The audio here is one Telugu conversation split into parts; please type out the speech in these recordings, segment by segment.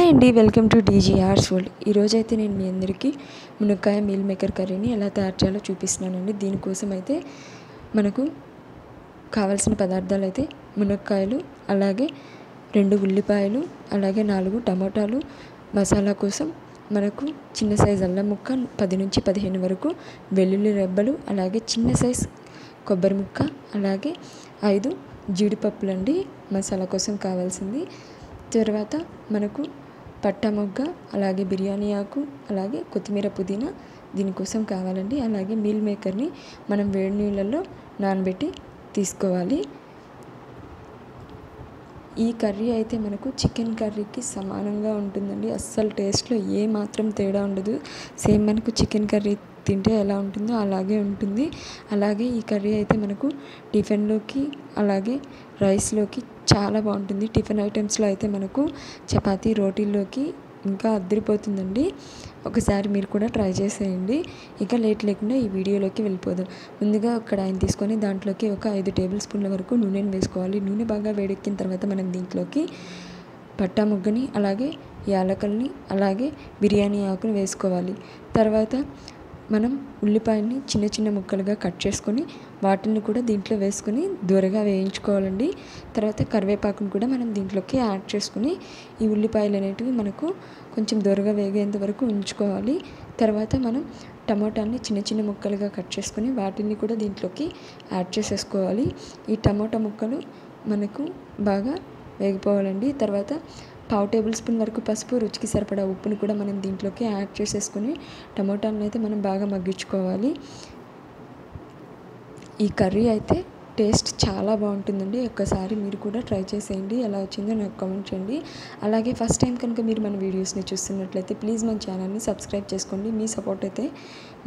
హాయ్ అండి, వెల్కమ్ టు డీజీఆర్స్ వరల్డ్. ఈరోజైతే నేను మీ అందరికీ మునక్కాయ మీల్ మేకర్ కర్రీని ఎలా తయారు చేయాలో చూపిస్తున్నానండి. దీనికోసం అయితే మనకు కావాల్సిన పదార్థాలు అయితే మునక్కాయలు, అలాగే 2 ఉల్లిపాయలు, అలాగే 4 టమాటాలు. మసాలా కోసం మనకు చిన్న సైజు అల్లం ముక్క, 10 నుంచి 15 వరకు వెల్లుల్లి రెబ్బలు, అలాగే చిన్న సైజు కొబ్బరి ముక్క, అలాగే 5 జీడిపప్పులండి మసాలా కోసం కావాల్సింది. తర్వాత మనకు పట్టా మొగ్గ, అలాగే బిర్యానీ ఆకు, అలాగే కొత్తిమీర, పుదీనా దీనికోసం కావాలండి. అలాగే మీల్ మేకర్ని మనం వేడి నీళ్ళల్లో నానబెట్టి తీసుకోవాలి. ఈ కర్రీ అయితే మనకు చికెన్ కర్రీకి సమానంగా ఉంటుందండి. అస్సలు టేస్ట్లో ఏ మాత్రం తేడా ఉండదు. సేమ్ మనకు చికెన్ కర్రీ తింటే ఎలా ఉంటుందో అలాగే ఉంటుంది. అలాగే ఈ కర్రీ అయితే మనకు టిఫిన్లోకి, అలాగే రైస్లోకి చాలా బాగుంటుంది. టిఫిన్ ఐటమ్స్లో అయితే మనకు చపాతీ, రోటీల్లోకి ఇంకా అద్దరిపోతుందండి. ఒకసారి మీరు కూడా ట్రై చేసేయండి. ఇక లేట్ లేకుండా ఈ వీడియోలోకి వెళ్ళిపోదాం. ముందుగా ఒక కడాయిని తీసుకొని దాంట్లోకి ఒక 5 టేబుల్ స్పూన్ల వరకు నూనెని వేసుకోవాలి. నూనె బాగా వేడెక్కిన తర్వాత మనం దీంట్లోకి పట్టా మొగ్గని, అలాగే యాలకల్ని, అలాగే బిర్యానీ ఆకుని వేసుకోవాలి. తర్వాత మనం ఉల్లిపాయని చిన్న చిన్న ముక్కలుగా కట్ చేసుకొని వాటిని కూడా దీంట్లో వేసుకొని దూరగా వేయించుకోవాలండి. తర్వాత కరివేపాకును కూడా మనం దీంట్లోకి యాడ్ చేసుకుని ఈ ఉల్లిపాయలు అనేటివి మనకు కొంచెం దూరగా వేగేంత వరకు ఉంచుకోవాలి. తర్వాత మనం టమాటాని చిన్న చిన్న ముక్కలుగా కట్ చేసుకొని వాటిని కూడా దీంట్లోకి యాడ్ చేసేసుకోవాలి. ఈ టమాటా ముక్కలు మనకు బాగా వేగిపోవాలండి. తర్వాత 1/2 టేబుల్ స్పూన్ వరకు పసుపు, రుచికి సరిపడా ఉప్పుని కూడా మనం దీంట్లోకి యాడ్ చేసేసుకొని టమాటాలను అయితే మనం బాగా మగ్గించుకోవాలి. ఈ కర్రీ అయితే టేస్ట్ చాలా బాగుంటుందండి. ఒక్కసారి మీరు కూడా ట్రై చేసేయండి. ఎలా వచ్చిందో నాకు కామెంట్ చేయండి. అలాగే ఫస్ట్ టైం కనుక మీరు మన వీడియోస్ని చూస్తున్నట్లయితే ప్లీజ్ మన ఛానల్ని సబ్స్క్రైబ్ చేసుకోండి. మీ సపోర్ట్ అయితే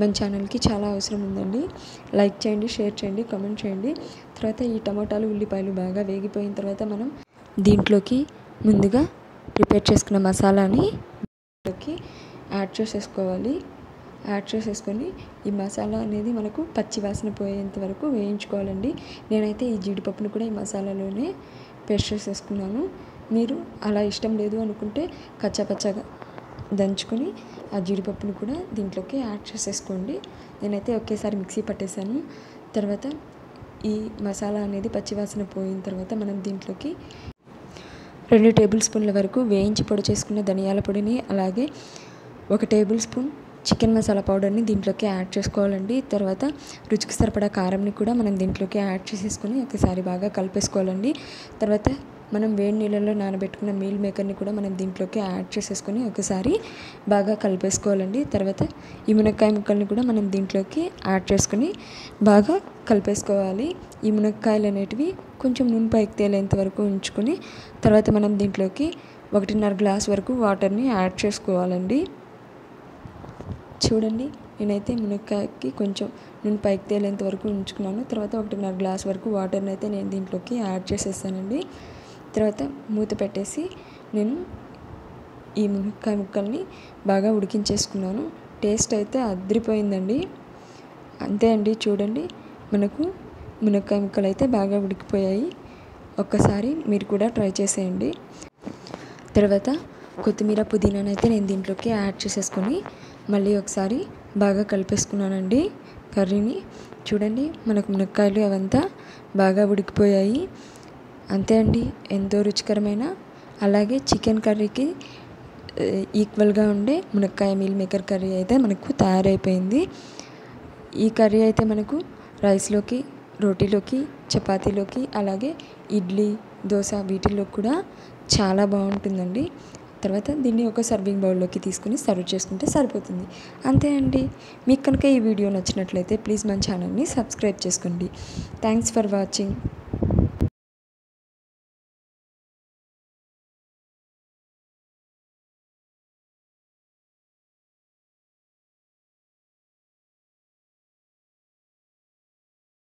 మన ఛానల్కి చాలా అవసరం ఉందండి. లైక్ చేయండి, షేర్ చేయండి, కామెంట్ చేయండి. తర్వాత ఈ టమాటాలు, ఉల్లిపాయలు బాగా వేగిపోయిన తర్వాత మనం దీంట్లోకి ముందుగా ప్రిపేర్ చేసుకున్న మసాలాని యాడ్ చేసేసుకోవాలి. యాడ్ చేసేసుకొని ఈ మసాలా అనేది మనకు పచ్చి వాసన పోయేంత వరకు వేయించుకోవాలండి. నేనైతే ఈ జీడిపప్పును కూడా ఈ మసాలాలోనే పేస్ట్ చేసేసుకున్నాను. మీరు అలా ఇష్టం లేదు అనుకుంటే కచ్చాపచ్చాగా దంచుకొని ఆ జీడిపప్పును కూడా దీంట్లోకి యాడ్ చేసేసుకోండి. నేనైతే ఒకేసారి మిక్సీ పట్టేశాను. తర్వాత ఈ మసాలా అనేది పచ్చివాసన పోయిన తర్వాత మనం దీంట్లోకి 2 టేబుల్ స్పూన్ల వరకు వేయించి పొడి చేసుకున్న ధనియాల పొడిని, అలాగే 1 టేబుల్ స్పూన్ చికెన్ మసాలా పౌడర్ని దీంట్లోకి యాడ్ చేసుకోవాలండి. తర్వాత రుచికి సరిపడా కారంని కూడా మనం దీంట్లోకి యాడ్ చేసేసుకొని ఒకసారి బాగా కలిపేసుకోవాలండి. తర్వాత మనం వేడి నీళ్ళల్లో నానబెట్టుకున్న మీల్ మేకర్ని కూడా మనం దీంట్లోకి యాడ్ చేసేసుకొని ఒకసారి బాగా కలిపేసుకోవాలండి. తర్వాత ఈ మునక్కాయ ముక్కల్ని కూడా మనం దీంట్లోకి యాడ్ చేసుకొని బాగా కలిపేసుకోవాలి. ఈ మునక్కాయలు అనేటివి కొంచెం నూనె పైకి తేలేంత వరకు ఉంచుకొని తర్వాత మనం దీంట్లోకి 1.5 గ్లాస్ వరకు వాటర్ని యాడ్ చేసుకోవాలండి. చూడండి, నేనైతే మునక్కాయకి కొంచెం నూనె పైకి తేలేంత వరకు ఉంచుకున్నాను. తర్వాత 1.5 గ్లాస్ వరకు వాటర్ని అయితే నేను దీంట్లోకి యాడ్ చేసేసానండి. తర్వాత మూత పెట్టేసి నేను ఈ మునక్కాయ ముక్కల్ని బాగా ఉడికించేసుకున్నాను. టేస్ట్ అయితే అదిరిపోయిందండి. అంతే అండి, చూడండి మనకు మునక్కాయ ముక్కలు అయితే బాగా ఉడికిపోయాయి. ఒక్కసారి మీరు కూడా ట్రై చేసేయండి. తర్వాత కొత్తిమీర, పుదీనాను అయితే నేను దీంట్లోకి యాడ్ చేసేసుకొని మళ్ళీ ఒకసారి బాగా కలిపేసుకున్నానండి కర్రీని. చూడండి, మనకు మునక్కాయలు అవంతా బాగా ఉడికిపోయాయి. అంతే అండి, ఎంతో రుచికరమైన, అలాగే చికెన్ కర్రీకి ఈక్వల్గా ఉండే మునక్కాయ మీల్ మేకర్ కర్రీ అయితే మనకు తయారైపోయింది. ఈ కర్రీ అయితే మనకు రైస్లోకి, రోటీలోకి, చపాతీలోకి, అలాగే ఇడ్లీ, దోశ వీటిల్లో కూడా చాలా బాగుంటుందండి. తర్వాత దీన్ని ఒక సర్వింగ్ బౌల్లోకి తీసుకుని సర్వ్ చేసుకుంటే సరిపోతుంది. అంతే అండి. మీకు కనుక ఈ వీడియో నచ్చినట్లయితే ప్లీజ్ మన ఛానల్ని సబ్స్క్రైబ్ చేసుకోండి. Thanks for watching.